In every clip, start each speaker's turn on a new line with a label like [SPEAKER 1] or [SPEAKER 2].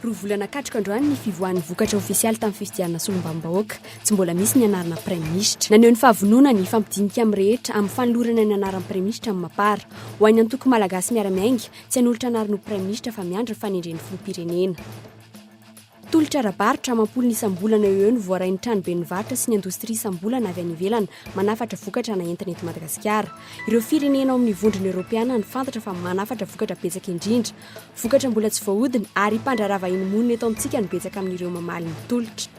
[SPEAKER 1] roa volana katrika androany ny fivoahan'ny vokatra ofisialy tamin'ny fifidianana solombambahoaka tsy mbola misy ny anaran'ny praiminisitra naneho ny fahavonona ny fampidinika amin'ny rehetra amin'ny fanolorana ny anaran'ny praiminisitra amin'ny mapara ho an'ny antoko malagasy miara-miainga tsy hanolotra anaran'ny praiminisitra fa miandra fanendren'ny filoham-pirenena. Tolotra arabaritra mampoly ny isam-bolana eo ny voarainy tranobe ny varitra sy ny indostria isam-bolana avy any ivelany manafatra vokatra na entina eto Madagasikara. Ireo firenena ao amin'ny vondrona Eoropeana ny fantatra fa manafatra vokatra betsaka indrindra, vokatra mbola tsy voahodina ary mpandrarava iny monina eto amintsika no betsaka amin'ireo mamaly ny tolotra.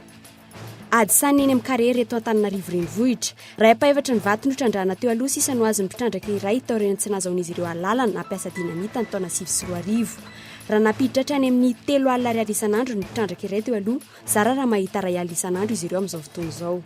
[SPEAKER 1] Ady sany eny amin'ny karery eto Antananarivo renivohitra. Ray apa-evatra ny vaty notrandrana teo aloha sisa no azon'ny mpitrandraka iray tao ireny tsy nahazoan'izy ireo alalana nampiasa dinamita ny taona 2024. Raha napiditra hatrany amin'ny 3 alina ariary isan'andro ny mpitrandraka iray teo aloha, zara raha mahita ray alina isan'andro izy ireo amin'izao fotoana izao.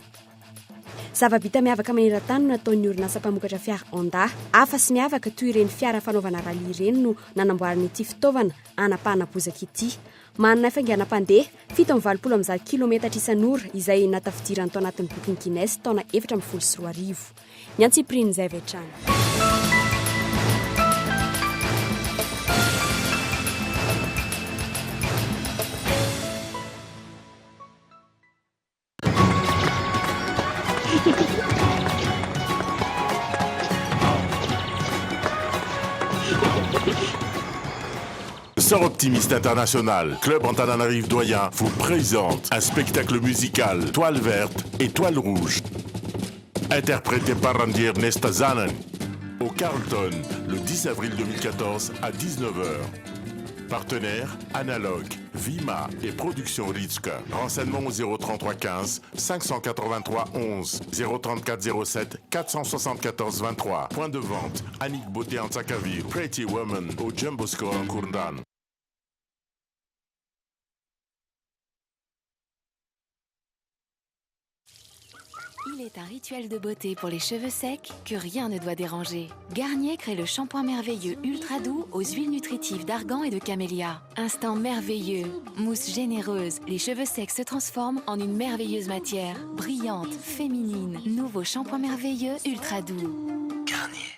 [SPEAKER 1] Zava-bita miavaka maneran-tany no nataon'ny orinasa mpamokatra fiara Honda. Hafa sy miavaka toy ireny fiara fanaovana rally ireny no nanamboarana ity fitaovana anapahana bozaka ity. Manana fainganam-pandeha 720 kilometatra isan'ora izay natafidirany tao anatin'ny boky Guinness taona 2014. Ny antsipriny izay avy hatrany.
[SPEAKER 2] Sort Optimiste International, Club Antananarive Doyen, vous présente un spectacle musical Toile Verte et Toile Rouge. Interprété par Randy Ernest Zanen, au Carlton, le 10 avril 2014 à 19h. Partenaires Analogue, Vima et Production Ritschka. Renseignements au 033 15 583 11 034 07 474 23. Point de vente Annick Beauté en Tsakaville, Pretty Woman au Jumbo Score en Kourdan.
[SPEAKER 3] Il est un rituel de beauté pour les cheveux secs que rien ne doit déranger. Garnier crée le shampoing merveilleux ultra doux aux huiles nutritives d'argan et de camélia. Instant merveilleux, mousse généreuse, les cheveux secs se transforment en une merveilleuse matière, brillante, féminine. Nouveau shampoing merveilleux ultra doux. Garnier.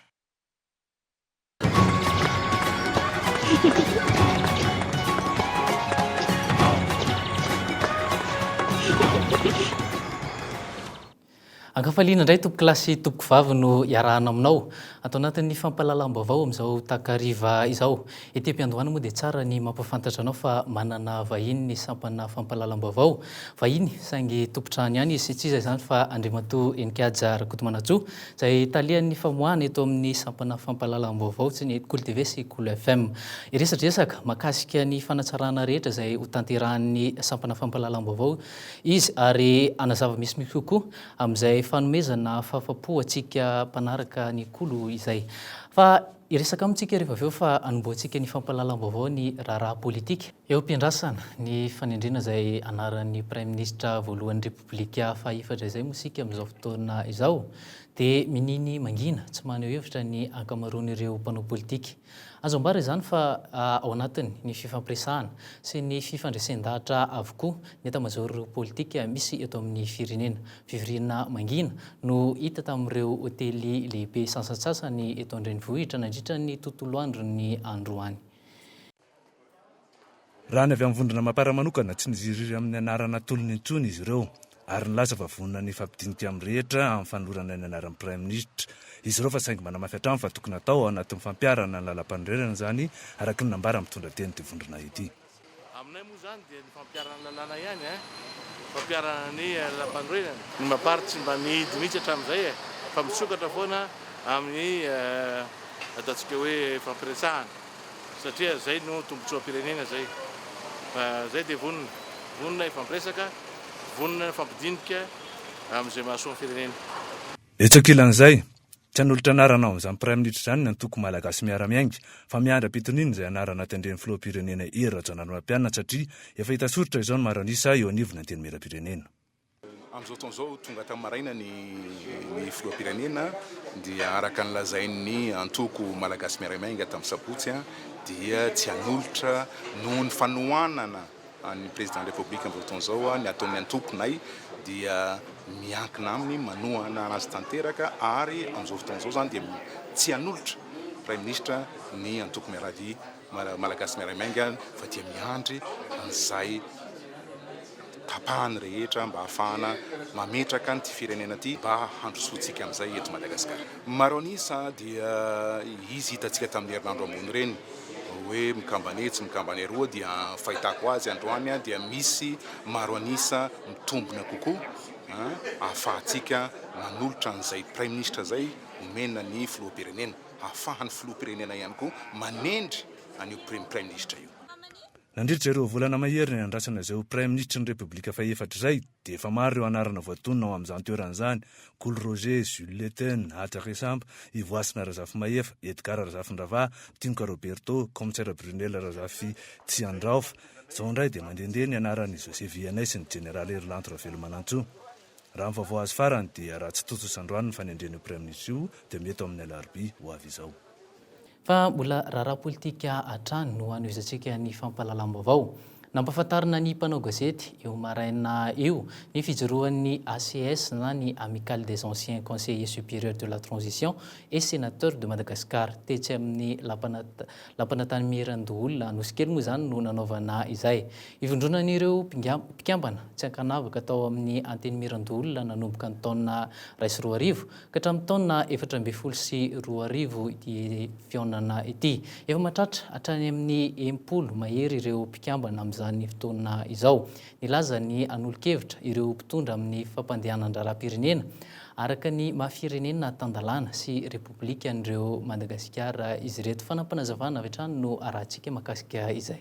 [SPEAKER 4] Ankafaliana indray tompoko kilasy tompoko vavy no iarahana aminao atao anatin'ny fampahalalam-baovao amin'izao takariva izao. Ety am-piandohana moa dia tsara ny mampafantatra anao fa manana vahiny ny sampana fampahalalam-baovao. Vahiny saingy tompotrany ihany izy tsy izay izany fa Andriamatoa Enikadja Rakotomanatsoa izay talian'ny famoahana eto amin'ny sampana fampahalalam-baovao tsy ny Koly TV sy Koly FM. Iresadresaka mahakasika ny fanatsarana rehetra izay ho tanterahan'ny sampana fampahalalam-baovao izy ary anazava misy kokoa amin'izay fanomezana fahafapo atsika mpanaraka ny kolo izay. Fa iresaka amintsika rehefa avy eo fa anomboantsika ny fampahalalam-baovao ny raharaha politika. Eo am-piandrasana ny fanendrena izay anaran'ny praiminisitra voalohan'ny repoblika fahefatra izay mosika amin'izao fotoana izao dia mininy mangina tsy maneho hevitra ny ankamaroan'ireo mpanao politika. Azo ambara izany fa ao anatiny ny fifampiresahana sy ny fifandraisan-dahatra avokoa ny etamajoro politika misy eto amin'ny firenena. Fivoriana mangina no hita tamin'ireo hotely lehibe sansasasany eto an-drenivohitra nandritra ny tontolo andro ny androany.
[SPEAKER 5] Raha ny avy amin'ny vondrona mapara manokana tsy niziriry amin'ny anarana tolony intsony izy ireo ary nilaza fa vonona ny fampidinika amin'ny rehetra amin'ny fanolorana ny anaran'ny praiminisitra. Izy ireo fa saingy manamafy hatrany fa tokony atao anatin'ny fampiarana ny lalam-pandrerana zany araka ny nambara mitondra teny ty vondrona ity.
[SPEAKER 6] Aminay moa zany dia ny fampiarana lalàna ihany fampiarana ny lalam-pandrerana. Ny mapara tsy mba mihidy mihitsy hatramin'izay fa misokatra foana amin'ny ataontsika hoe fampiresahana satria zay no tombotsoam-pirenena zay. Zay dia vonona ifampiresaka, vonona fampidinika amin'izay mahasoa ny firenena.
[SPEAKER 5] Etsakilan'izay tsy hanolotra anarana ao amin'izany praiminisitra zany ny antoko malagasy miara-miainga fa miandra-pitoniny izay anarana tendren'ny filoham-pirenena Hery Rajaonarimampianina satria efa hita soritra izao ny maranisa eo anivony anteny miara-pirenena.
[SPEAKER 7] Amin'izao taona izao tonga tamin'ny maraina ny filoham-pirenena dia araka ny lazain'ny antoko malagasy miara-miainga tamin'ny sabotsy dia tsy hanolotra noho ny fanohanana ny président de la République amin'izao taona izao ny ataon'ny antokonay dia miankina aminy manohana anazy tanteraka ary amin'izao fotoana izao zany dia tsy hanolotra prime ministre ny antoko miarady malagasy miaramainga fa dia miandry an'izay tapahany rehetra mba hahafahana mametraka ny ty firenena ty mba handrosoantsika amin'izay eto Madagasikara. Maro anisa dia izy hitantsika tamin'ny herinandro ambony reny hoe mikambane tsy mikambane roa dia fahitako azy androany dia misy maro anisa mitombona kokoa ahafahantsika manolotra an'izay prime ministre zay omena ny filoham-pirenena ahafahany filoham-pirenena ihany koa manendry an'io prime ministre io.
[SPEAKER 5] Nandritra ireo volana mahery ny andrasana izay prime ministre ny Repoblika faefatra izay dia efa maro ireo anarana voatonona ao amin'izany toeran'izany: Cool Roger, Jules Leten, Hatra Resampa, Ivoasina Razafy Maefa, Edgar Razafin-Drava, Tinka Roberto, Commissaire Brunel Razafy Tsiandraofa. Izao indray dia mandehandeha ny anarany Joseph Vianney sy ny Général Erlanto Ravelomanantso. Raha ny vaovao azy farany dia raha tsy totosan-droany ny fanendren'io prime ministre io dia mety ao amin'ny alarobia ho avy izao.
[SPEAKER 4] Fa mbola raharaha politika hatrany no anoizantsika ny fampahalalam-baovao. Nampafantarina ny mpanao gazety eo maraina io ny fijoroan'ny ACS na ny Amicale des Anciens Conseillers Supérieurs de la Transition et Sénateurs de Madagascar tetsy amin'ny lampanatany miheran-doholona nosy kely moa izany no nanaovana izay. Ivondronan'ireo mpikambana tsy ankanavaka tao amin'ny anteny miheran-doholona nanomboka ny taona 2020 ka hatramin'ny taona 2012 ity fiaonana ity. Efa mahatratra hatrany amin'ny 10 mahery ireo mpikambana amin'izany fotoana izao. Nilaza ny an'olo-kevitra ireo mpitondra amin'ny fampandehanan-draram-pirenena araka ny mahafirenena tandalana sy repoblikan'ireo Madagasikara izy reto. Fanampanazavana avy hatrany no arahantsika mahakasika izay.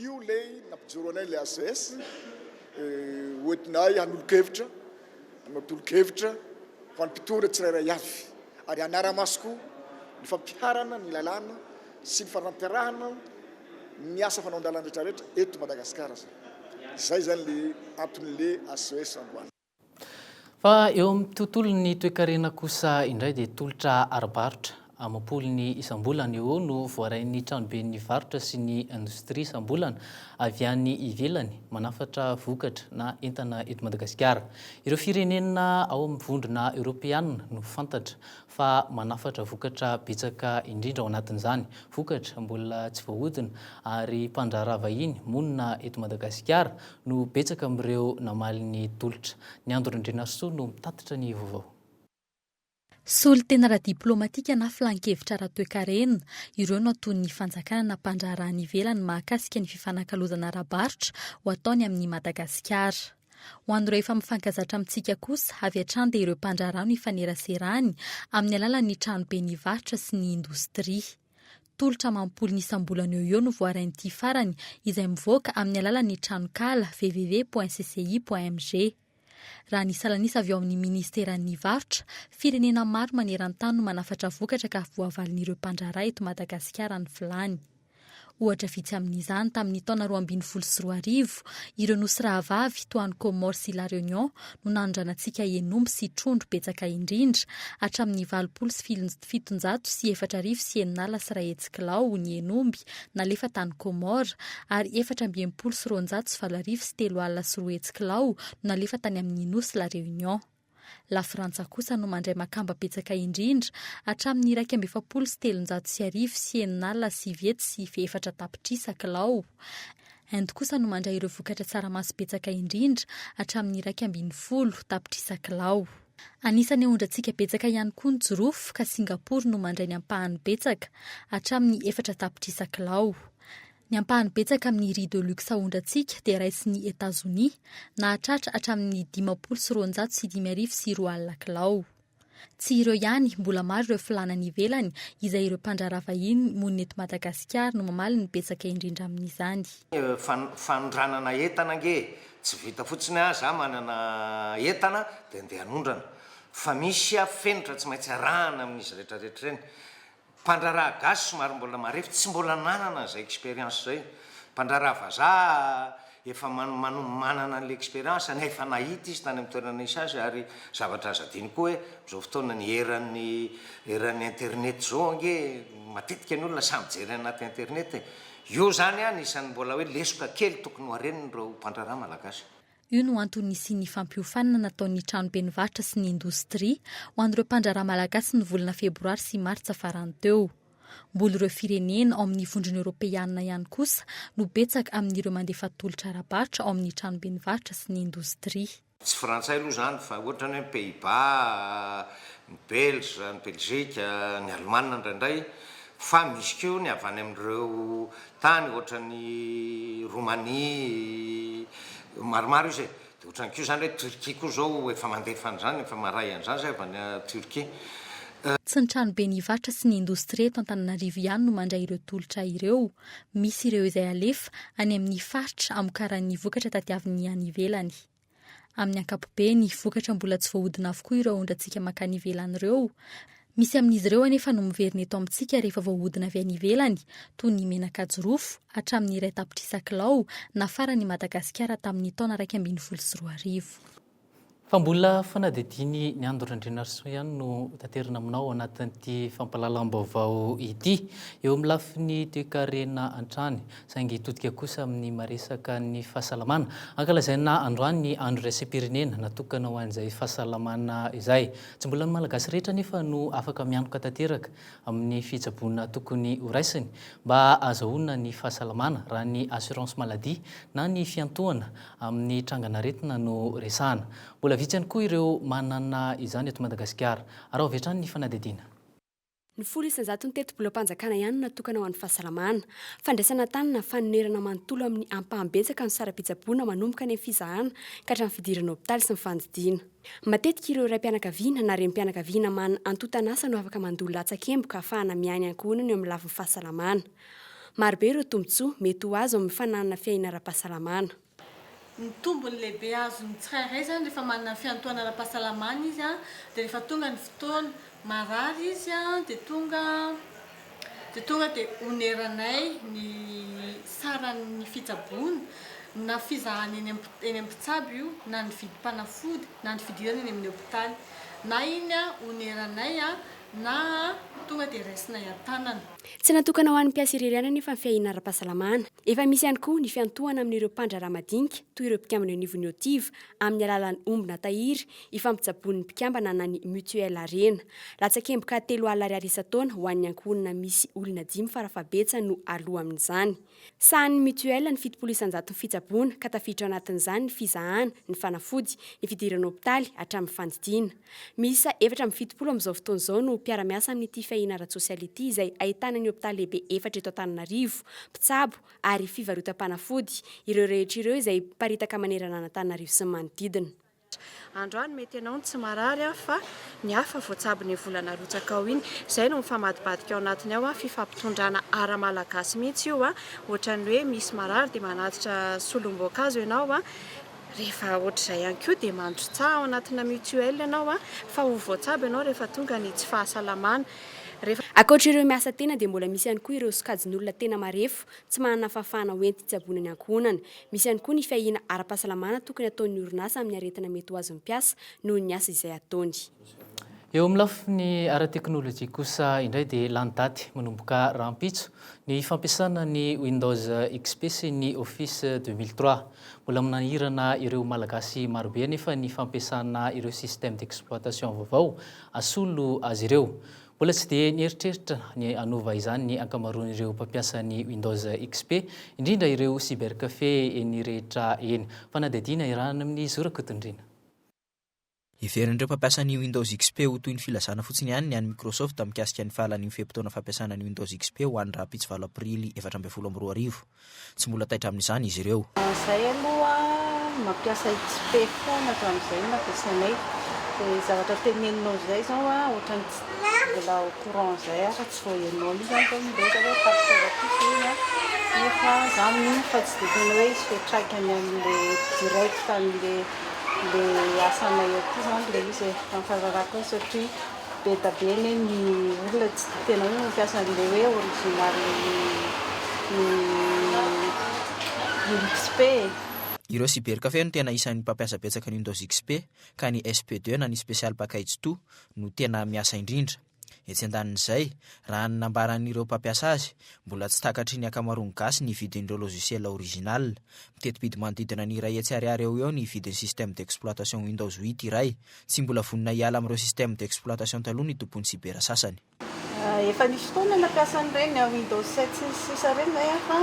[SPEAKER 8] Io lay nampijoro anay le ACS hoentinay hanolo-kevitra tolo-kevitra ho an'ny mpitondra tsirairay avy ary anara-masoko ny fampiharana ny lalàna sy ny fanampiarahana ny asa fanaon-dalana rehetrarehetra eto Madagasikara. Izay zany le anton'le ACS androany.
[SPEAKER 4] Fa eo amin'ny tontolon'ny toe-karena kosa indray dia tolotra arabarotra amam-polony isam-bolana eo no voarain'ny tranoben'ny varotra sy ny indostria isam-bolana avy any ivelany manafatra vokatra na entana eto Madagasikara. Ireo firenena ao amin'ny vondrona Europeana no fantatra fa manafatra vokatra betsaka indrindra ao anatin'izany. Vokatra mbola tsy voahodina ary mpandraharaha vahiny monina eto Madagasikara no betsaka amin'ireo namalin'ny tolotra. Ny Andro Indrinarso no mitatitra ny vaovao.
[SPEAKER 9] Solo-tena ara-diplomatika na filan-kevitra ara-toe-karena ireo no ataon'ny fanjakana na mpandraharahany ivelany mahakasika ny fifanankalozana ara-barotra ho ataony amin'ny Madagasikara. Ho an'ireo efa mifankazatra amintsika kosa avy hatrany dia ireo mpandraharaha no ifaneraserany amin'ny alalan'ny tranoben'ny varotra sy ny indostria. Tolotra mampolony isam-bolana eo no voarain'ity farany izay mivoaka amin'ny alalan'ny tranokala www.cci.mg. Raha ny salanisa avy ao amin'ny ministeran'ny varotra, firenena maro maneran-tany no manafatra vokatra ka voavalin'ireo mpandraharaha eto Madagasikara ny filany. Ohatra vitsy amin'izany tamin'ny taona 2014, ireo nosy rahavavy toa ny Comores sy La Réunion no nanondranantsika enomby sy trondro betsaka indrindra hatramin'ny 770 sy 409 sy 1 kilao ny enomby nalefa tany Comores ary 470 sy 240 sy 3 kilao nalefa tany amin'ny nosy La Réunion. La Frantsa kosa no mandray makamba betsaka indrindra hatramin'ny 170 sy 350 sy 9 sy 7 sy 4 tapitrisa kilao. Inde kosa no mandray ireo vokatra tsaramaso betsaka indrindra hatramin'ny 120 tapitrisa kilao. Anisany ahondrantsika betsaka ihany koa ny jirofo ka Singapour no mandray ny ampahany betsaka hatramin'ny 4 tapitrisa kilao. Ny ampahany betsaka amin'ny riz de luxe ahondrantsika dia raisin'ny États-Unis na hatratra hatramin'ny 50 sy 250 sy 4 kilao. Tsy ireo ihany, mbola maro ireo filanany ivelany izay ireo mpandraharaha vahiny monina eto Madagasikara no mamaly ny betsaka indrindra amin'izany.
[SPEAKER 10] Fanondranana entana nge tsy vita fotsiny aza manana entana dia andeha hanondrana. Fa misy fenitra tsy maintsy arahana amin'izy rehetrarehetra ireny. Mpandraharaha gasy somary mbola marefo tsy mbola nanana zay expérience zay. Mpandraharaha vazaha efa manana an'le expérience nefa nahita izy tany amin'ny toerana isy azy ary zavatra azo adiny koa hoe zao fotoana ny eran'ny internet zao ange matetika ny olona samy jery anaty internet. Io zany anisan'ny mbola hoe lesoka kely tokony ho areniny ireo mpandraharaha malagasy.
[SPEAKER 9] io no antony sy ny fampiofanana nataon'ny tranobe nivaritra sy ny indostria ho an'ireo mpandraraha malagasy ny volana febroary sy martsa farany teo. Mbola ireo firenena ao amin'ny vondrona eoropeanina ihany kosa no betsaka amin'ireo mandefa tolotra ara-barotra ao amin'ny tranobe nivaritra sy ny indostria.
[SPEAKER 10] Tsy frantsay aloha zany fa ohatra ny Pays-Bas, ny Belge, ny Belzika, ny Alemana indraindray fa misy keo ny avy any amin'ireo tany ohatra ny Romania maromaro izay dia ohatra ny keo zany hoe Turquie koa zao efa mandefa an'izany efa maray an'izany zay avy any Turquie.
[SPEAKER 9] Tsy ny tranobe nivaritra sy ny indostria eto Antananarivo ihany no mandray ireo tolotra ireo. Misy ireo izay alefa any amin'ny faritra amokaran'ny vokatra tadiavin'ny any ivelany. Amin'ny ankapobeny ny vokatra mbola tsy voahodina avokoa ireo ondrantsika makany ivelany ireo. Misy amin'izy ireo anefa no miverina eto amintsika rehefa voahodina avy any ivelany, toy ny menaka jirofo hatramin'ny iray tapitrisa-kilao nafarany Madagasikara tamin'ny taona 2012.
[SPEAKER 4] Fa mbola fanadidiny ny Andro Randrinarso ihany no taterina aminao anatin'ity fampalalam-baovao ity. Eo amin'ny lafiny toe-karena an-trany saingy hitodika kosa amin'ny maresaka ny fahasalamana. Ankalazaina androany ny andro raisam-pirenena natokana ho an'izay fahasalamana izay. Tsy mbola ny malagasy rehetra nefa no afaka mianoka tanteraka amin'ny fitsaboana tokony ho raisiny mba azahoana ny fahasalamana raha ny assurance maladie na ny fiantohana amin'ny trangana aretina no resahana. Mbola vitsy ihany koa ireo manana izany eto Madagasikara. Arao avy hatrany ny fanadidina.
[SPEAKER 1] Ny 1.7 ihany natokana ho an'ny fahasalamana. Fandraisana tanana fanonerana manontolo amin'ny ampahambetsaka ny saram-pitsaboana manomboka any amin'ny fizahana ka hatramin'ny fidirana hopitaly sy ny fandidiana. Matetika ireo raim-pianakaviana na rem-pianakaviana mana antotanasa no afaka mandoa latsakemboka ahafahana miany ankohonana eo amin'ny lafin'ny fahasalamana. Marobe ireo tombotsoa mety ho azo amin'ny fananana fiainana ara-pahasalamana.
[SPEAKER 11] Ny tombony lehibe azony tsirairay zany rehefa manana fiantohana ara-pahasalamana izy dia rehefa tonga ny fotoana marary izy dia tonga dia oneranay ny saran'ny fitsaboana na fizahana eny amin'ny mpitsabo io na ny vidim-panafody na ny fidirana eny amin'ny hopitaly na iny oneranay na tonga dia raisinay an-tanana.
[SPEAKER 1] Tsy natokana ho an'ny mpiasa irery nefa ny fiainana ara-pahasalamana. Efa misy ihany koa ny fiantohana amin'ireo mpandraraha madinika toy ireo mpikambana eo anivon'ny OTIV amin'ny alalan'ny ombina tahiry ifampitsaboan'ny mpikambana na ny mutuelle arena. Latsakemboka 3 alina isa-taona ho an'ny ankohonana misy olona 5 farafahabetsany no aloha amin'izany. Sahan'ny mutuelle ny 700 fitsaboana ka tafiditra anatin'izany ny fizahana, ny fanafody, ny fidirana hopitaly hatramin'ny fandidiana. Misy 470 amin'izao fotoana izao no mpiara-miasa amin'ity fiainana ara-tsosialy ity izay ahitana ny hopitaly lehibe 4 eto Antananarivo, mpitsabo ary fivarotam-panafody. Ireo rehetra ireo izay paritaka manerana Antananarivo sy manodidina.
[SPEAKER 12] Androany mety ianao tsy marary fa ny hafa voatsabo ny volana rotsaka ao iny. Izay no mifamadibadika ao anatiny ao fifampitondrana ara-malagasy mihitsy io ohatra ny hoe misy marary dia manatitra solom-boankazo ianao rehefa ohatr'izay ihany koa dia mandro-tsaha ao anatina mutuelle ianao fa ho voatsabo ianao rehefa tonga ny tsy fahasalamana.
[SPEAKER 1] Ankoatra ireo miasa tena dia mbola misy ihany koa ireo sokajin'olona tena marefo tsy manana fahafahana hoenty hitsaboana ny ankohonana. Misy ihany koa ny fiahiana ara-pahasalamana tokony ataon'ny orinasa amin'ny aretina mety ho azon'ny mpiasa noho ny asa izay ataony.
[SPEAKER 4] Eo amin'ny lafiny ara-teknôlôjia kosa indray dia lany daty manomboka rahampitso ny fampiasana ny Windows XP sy ny Office 2003. Mbola manahirana ireo malagasy marobe nefa ny fampiasana ireo système d'exploitation vaovao asolo azy ireo. Mbola tsy dia nieritreritra ny anova izany ny ankamaroan'ireo mpampiasa ny Windows XP, indrindra ireo cybercafé eny rehetra eny. Fanadidina irahana amin'ny zorakotondrina.
[SPEAKER 13] Iverin'ireo mpampiasa ny Windows XP ho toy ny filazana fotsiny ihany ny an'ny Microsoft mikasika ny fahalan'ny fehimpotoana fampiasana ny Windows XP ho an'ny rahampitso 7 aprily 2012. Tsy mbola taitra amin'izany izy ireo.
[SPEAKER 12] Izay aloha mampiasa XP foana hatramin'izay nampiasanay. Zavatra teneninao izay zao ohatra ny mbola au courant izay fa tsy voahenonao mihitsy zany miresaka hoe tapitavapisy iny nefa zany fa tsy dia tena hoe izy fetraikany amin'ilay direct amin'ilay asanay aty zany ilay izy fahafararako hoe satria be da be ny olona tsy tena hoe mampiasa an'ilay hoe original ny XP.
[SPEAKER 13] Ireo cybercafé no tena isan'ny mpampiasa betsaka ny Windows XP ka ny SP2 na ny special package 2 no tena miasa indrindra. etsy andanin'izay raha ny nambaran'ireo mpampiasa azy mbola tsy takatry ny akamarony gasy ny vidin'ireo logiciel original mitetimpidy manodidina ny iray hetsy ariary eo ny vidin'ny système d'exploitation Windows 8 iray tsy mbola vonina hiala amin'ireo système d'exploitation taloha ny tompony sibera sasany.
[SPEAKER 12] Efa nisy fotoana nampiasa an'ireny Windows 7 sisa reny fa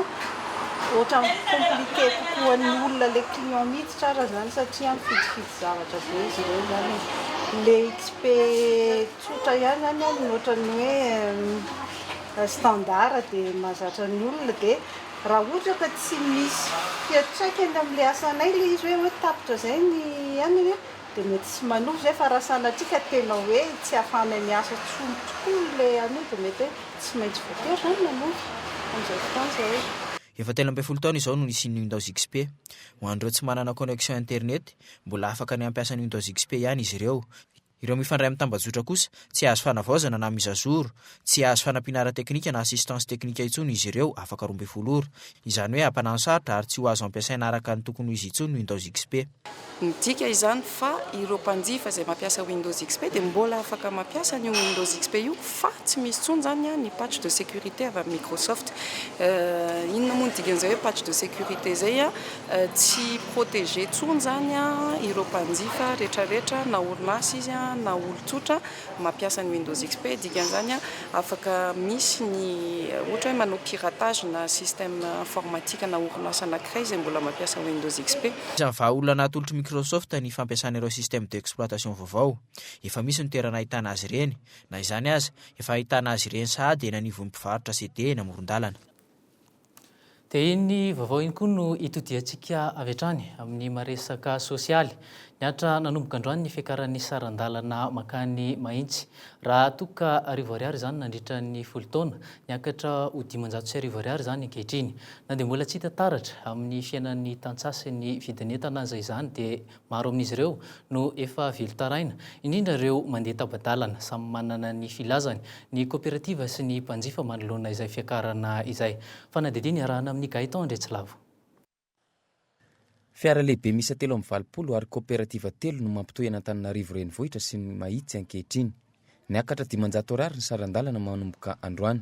[SPEAKER 12] ohatra compliqué kokoa ny olona le client mihitsy tsara zany satria mifidifidy zavatra be izy ireo zany le XP tsotra ihany zany ohatra ny hoe standard dia mahazatra ny olona dia raha ohatra ka tsy misy fiantraikany amin'ilay asanay le izy hoe tapitra zay ny aniny dia mety tsy manovo zay fa raha sanatrika tena hoe tsy hafanay miasa tsony tokoa le aniny dia mety hoe tsy maintsy voatery zany manovo amin'izay fotoana zay.
[SPEAKER 13] Efa 13 taona izao no nisian'ny Windows XP. Ho an'ireo tsy manana connexion internet, mbola afaka ny ampiasa ny Windows XP ihany izy ireo. Ireo mifandray amin'ny tambazotra kosa tsy azo fanavaozana na mizazoro, tsy azo fanampianarana teknika na assistance teknika intsony izy ireo afaka 12 ora. Izany hoe ampanano sarotra ary tsy ho azo ampiasaina araka ny tokony ho izy intsony Windows XP.
[SPEAKER 14] Midika izany fa ireo mpanjifa izay mampiasa Windows XP dia mbola afaka mampiasa ny Windows XP io fa tsy misy tsony zany ny patch de sécurité avy amin'ny Microsoft. Inona moa ny dikan'izay hoe patch de sécurité zay tsy protégé tsony zany ireo mpanjifa rehetrarehetra na orinasa izy na olon-tsotra mampiasa ny Windows XP. Dikan'izany afaka misy ny ohatra hoe manao piratage na système informatique na orinasa anankiray izay mbola mampiasa Windows XP.
[SPEAKER 13] Olona natolotry Microsoft ny fampiasana ireo système d'exploitation vaovao. Efa misy ny toerana ahitana azy ireny, na izany aza efa ahitana azy ireny sahady eny anivon'ny mpivarotra CD na amoron-dalana.
[SPEAKER 4] Dia iny vaovao iny koa no itodiantsika avy hatrany amin'ny maresaka sosialy. Niatra nanomboka androany ny fiakaran'ny sarandalana makany Mahitsy. Raha toka arivo-ariary zany nandritra ny 10 taona, niakatra ho 500 ariary zany ankehitriny. Na dia mbola tsy hita taratra amin'ny fiainan'ny tantsasy ny vidin'entana izay zany dia maro amin'izy ireo no efa velotaraina, indrindra ireo mandeha tabadalana samy manana ny filazany. Ny coopérative sy ny mpanjifa manoloana izay fiakarana izay. Fanadidiny arahana amin'ny Gaëtan Andretsilavo.
[SPEAKER 15] Fiara lehibe misy 320 ary coopérative 3 no mampitohy an'Antananarivo renivohitra sy ny Mahitsy ankehitriny. Niakatra 500 ariary ny sarandalana manomboka androany.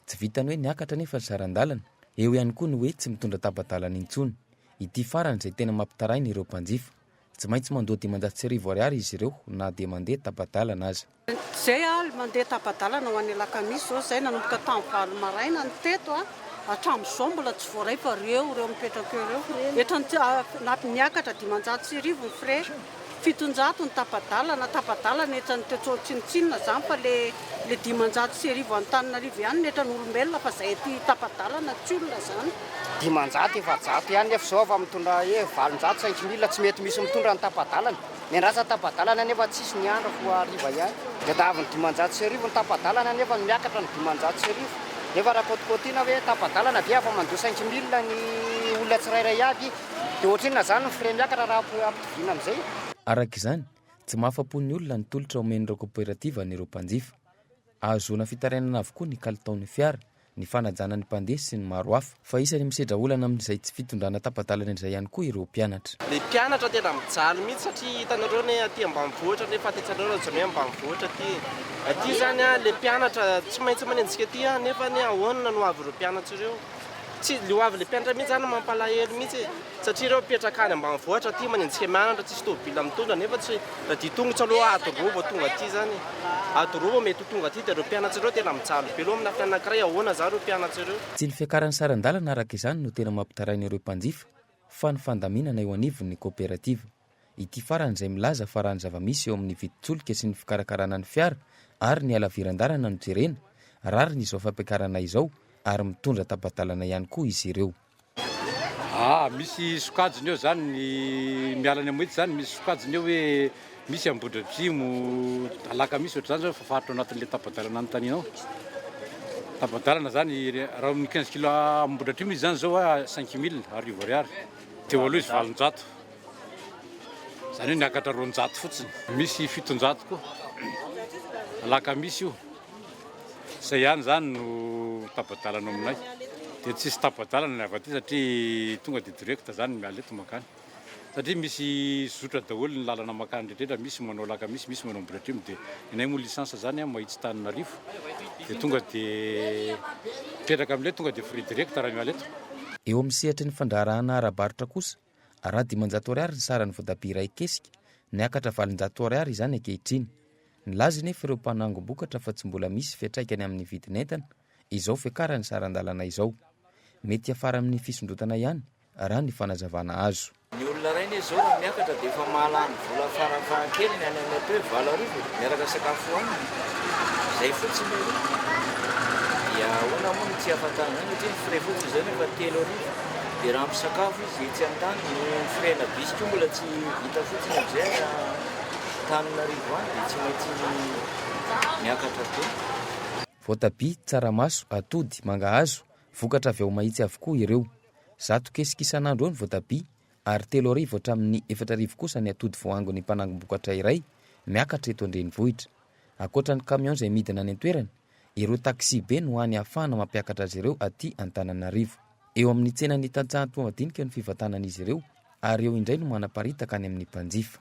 [SPEAKER 15] Tsy vitany hoe niakatra nefa ny sarandalana, eo ihany koa ny hoe tsy mitondra tabadalana intsony. Ity farany izay tena mampitaraina ireo mpanjifa. Tsy maintsy mandoa 500 ariary izy ireo na dia mandeha tabadalana aza.
[SPEAKER 16] Zay mandeha tabadalana ho an'ny lakamisy zao zay nanomboka tamin'ny valo maraina ny teto hatramin'izao mbola tsy voaray fa reo mipetraka ireo. Etra niakatra 500 arivo ny frais, 700 ny tabadalana etra ny tetsotsintsinina zany fa le 500 arivo Antananarivo ihany netra n'olombelona fa zay ty tabadalana tsy olona zany.
[SPEAKER 17] 500 efa 100 ihany nefa zao fa mitondra 700 5 000 tsy mety misy mitondra ny tabadalana. Miandrasa tabadalana nefa tsisy ny andro fo ariva ihany. Dia davy ny 500 arivo ny tabadalana nefa miakatra ny 500 arivo. Nefa raha kotipotiana hoe tabadalana dia fa mandoa 5 000 ny olona tsirairay aby dia ohatrina zany ny frais miakatra raha ampitovina amin'izay.
[SPEAKER 15] Araka izany, tsy mahafapo ny olona ny tolotra omen'ireo coopérative an'ireo mpanjifa. Ahazoana fitarainana avokoa ny kalitaon'ny fiara, ny fanajana ny mpandeha sy ny maro hafa. Fa isany misedra olana amin'izay tsy fitondrana tabadalana izay ihany koa ireo mpianatra.
[SPEAKER 18] Le mpianatra tena mijaly mihitsy satria hitanareo ny aty ambanivohitra nefa aty-tsanareo zany ambanivohitra aty zany le mpianatra tsy maintsy manenjika aty nefa ny ahoana no avy ireo mpianatra ireo. Tsy le avy le mpianatra mihitsy zany mampalahelo mihitsy satria ireo mipetraka any ambanivohitra aty manenjika mianatra tsisy tômôbila mitondra nefa tsy raha dia tongotra aloha atorovo tonga aty zany. Atorovo mety tonga aty dia ireo mpianatra ireo tena mijaly be loha amin'ny anankiray ahoana zany ireo mpianatra ireo.
[SPEAKER 15] Tsy ny fiakaran'ny sarandalana araka izany no tena mampitaraina ireo mpanjifa fa ny fandaminana eo anivon'ny coopérative. Ity farany izay milaza fa raha ny zava-misy eo amin'ny vidin-tsolika sy ny fikarakarana ny fiara ary ny alaviran-dalana no jerena, rariny izao fampiakarana izao ary mitondra tabadalana ihany koa izy ireo.
[SPEAKER 19] Misy sokajiny eo zany ny mialany amoety zany misy sokajiny eo hoe misy ambondratrimo alaka misy ohatr'izany zao fafaritro anatin'le tabadalana anotaninao. Tabadalana zany raha amin'ny 15 kilo ambondratrimo izy zany zao 5 000 arivo ariary. Teo aloha izy 700. Zany hoe niakatra 200 fotsiny. Misy 700 koa. Alaka misy io. Zay ihany zany no tabadalana aminay. Dia tsisy tabadalana ny avy aty satria tonga dia direkta zany miala eto makany. satria misy zotra daholo ny lalana makany rehetrehtra, misy manao misy manao Ambohidratrimo, dia inay moa lisansa zany mahitsy Tananarivo, dia tonga dia petraka amin'ilay tonga dia frais direct raha miala eto.
[SPEAKER 15] Eo amin'ny sehatra ny fandraharahana ara-barotra kosa, araha 500 ariary ny sarany voatabia iray kesika, niakatra 700 ariary izany ankehitriny. Nilaza nefa ireo mpanangom-bokatra fa tsy mbola misy fiantraikany amin'ny vidin'entana izao fiakarany saran-dalana izao. Mety afara amin'ny fisondrotana ihany raha ny fanazavana azo.
[SPEAKER 20] Ny olona rainy izao raha miakatra dia efa mahalany vola farafahakeliny any amin'ny atao hoe 7 arivo miaraka sakafo hoanina. Izay fotsiny dia hoana moa no tsy afatana zany satria ny frais fotsiny izao nefa 3 arivo. Dia raha misakafo izy tsy an-tany ny frais-na bisika mbola tsy hita fotsiny amin'izay Tananarivo any dia tsy maintsy miakatra be.
[SPEAKER 15] Voatabia, tsaramaso, atody, mangahazo, vokatra avy ao mahitsy avokoa ireo. 100 kesika isan'andro eo ny voatabia ary 3 arivo hatramin'ny 4 arivo kosa ny atody voango ny mpanangom-bokatra iray miakatra eto an-drenivohitra. Ankoatra ny kamion izay midina any an-toerana, ireo taksi be no hany ahafahana mampiakatra azy ireo aty Antananarivo. Eo amin'ny tsenany tantsaha madinika ny fivatanan'izy ireo ary eo indray no manaparitaka any amin'ny mpanjifa.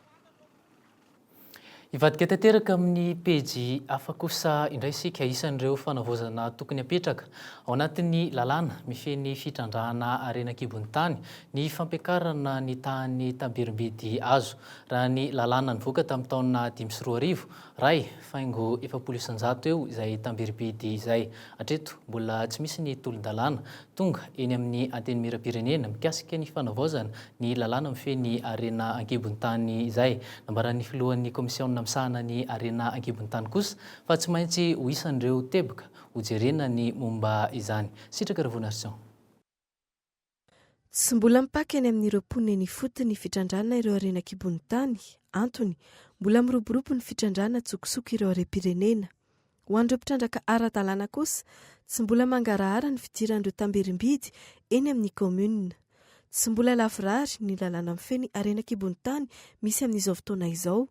[SPEAKER 4] Ivadika tanteraka amin'ny pejy hafa kosa indray sika isan'ireo fanavozana tokony apetraka ao anatin'ny lalàna mifeny fitrandrahana arenan-kibon'ny tany ny fampiakarana ny tany Tambirimidy azo raha ny lalàna nivoaka tamin'ny taona 2024 ray faingo 700 eo izay Tambirimidy izay. Hatreto mbola tsy misy ny tolon-dalàna tonga eny amin'ny anteny miram-pirenena mikasika ny fanavaozana ny lalàna mifeny arena ankibon'ny tany izay. Nambaran'ny filohan'ny komisiona misahana ny arena ankibon'ny tany kosa fa tsy maintsy ho isan'ireo teboka hojerena ny momba izany. Sitraka Ravonarsion.
[SPEAKER 21] Tsy mbola mipaka eny amin'ny roapony ny fotony fitrandrana ireo arena ankibon'ny tany, antony mbola miroborobo ny fitrandrana tsokosoko ireo arem-pirenena. Ho an'ireo mpitrandraka ara-dalàna kosa tsy mbola mangarahara ny fidiran'ireo Tambirimidy eny amin'ny komuna. Tsy mbola lavorary ny lalàna mifeny arena ankibon'ny tany misy amin'izao fotoana izao.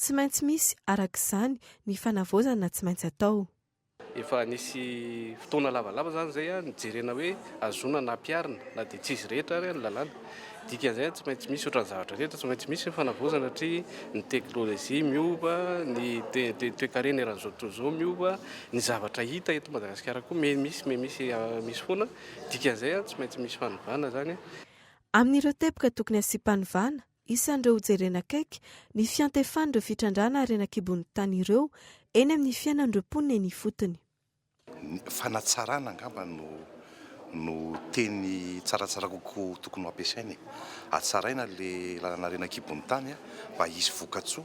[SPEAKER 21] Tsy maintsy misy arak'izany ny fanavaozana tsy maintsy atao.
[SPEAKER 22] Efa nisy fotoana lavalava zany zay nijerena hoe azona na piarina na dia tsy izy rehetra ary ny lalàna. Dikan'izay tsy maintsy misy ohatran'ny zavatra rehetra, tsy maintsy misy ny fanavaozana satria ny teknôlôjia miova, ny toe-karena eran'izao tontolo izao miova, ny zavatra hita eto Madagasikara koa misy foana. Dikan'izay tsy maintsy misy fanovana zany.
[SPEAKER 21] Amin'ireo teboka tokony asipanivanana isan'ireo jerena akaiky ny fiantefan'ireo fitrandrana arena ankibon'ny tany ireo eny amin'ny fiainan'ireo mponina eny fotony.
[SPEAKER 23] Fanatsarana angamba no teny tsaratsara kokoa tokony ampiasaina. Atsaraina le lalàna arena ankibon'ny tany mba hisy vokatsoa